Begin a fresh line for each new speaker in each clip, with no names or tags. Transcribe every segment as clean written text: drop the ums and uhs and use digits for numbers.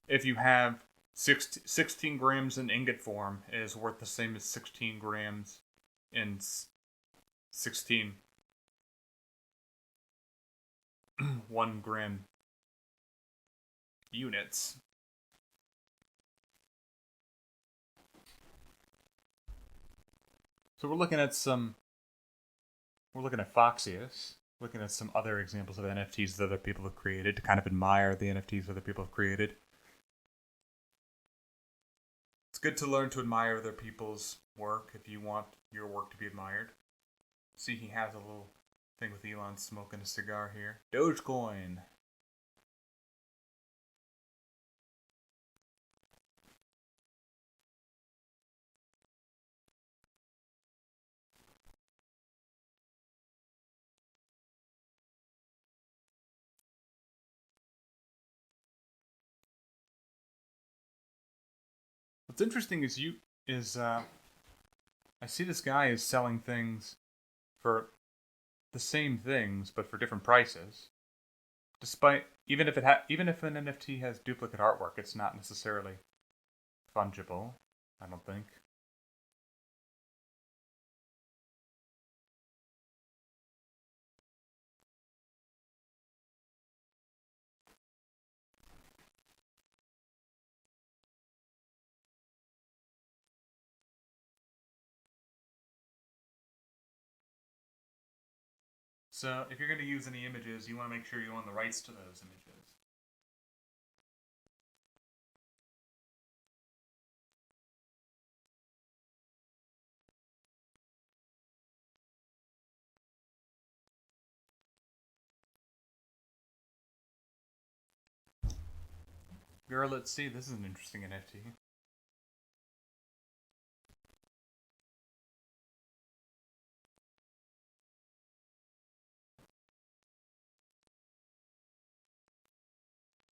if you have 16 grams in ingot form, it is worth the same as 16 grams in 16 1 gram units. So we're looking at Foxius, looking at some other examples of NFTs that other people have created to kind of admire the NFTs other people have created. It's good to learn to admire other people's work if you want your work to be admired. See, he has a little thing with Elon smoking a cigar here. Dogecoin. What's interesting is I see this guy is selling things for the same things but for different prices. Despite even if an NFT has duplicate artwork, it's not necessarily fungible. I don't think. So if you're going to use any images, you want to make sure you own the rights to those images. Girl, let's see. This is an interesting NFT.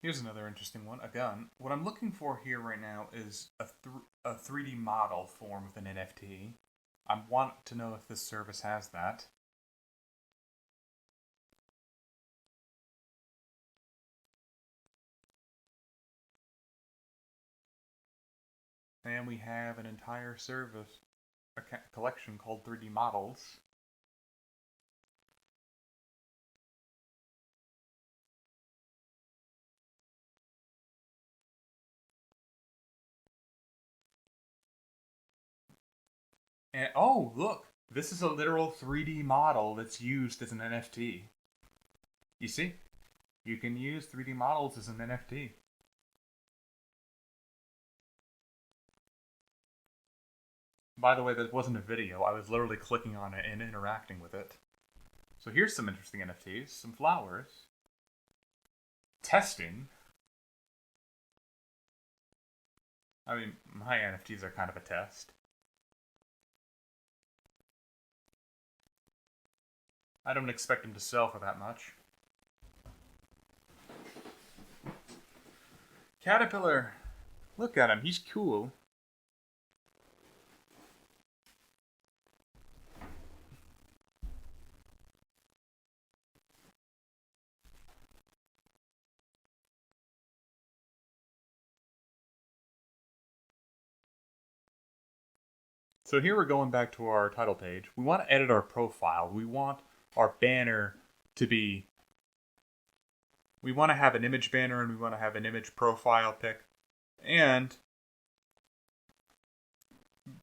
Here's another interesting one. A gun. What I'm looking for here right now is a 3D model form with an NFT. I want to know if this service has that. And we have an entire service, a collection called 3D Models. And oh, look, this is a literal 3D model that's used as an NFT. You see? You can use 3D models as an NFT. By the way, that wasn't a video. I was literally clicking on it and interacting with it. So here's some interesting NFTs. Some flowers. Testing. I mean, my NFTs are kind of a test. I don't expect them to sell for that much. Caterpillar. Look at him. He's cool. So here we're going back to our title page. We want to edit our profile. We want our banner to be... We want to have an image banner and we want to have an image profile pic. And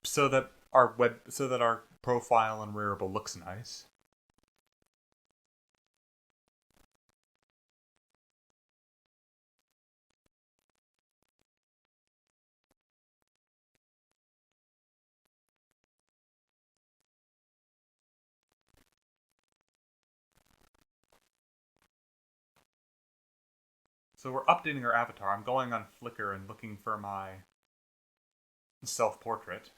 so that our profile and Rarible looks nice. So we're updating our avatar. I'm going on Flickr and looking for my self-portrait.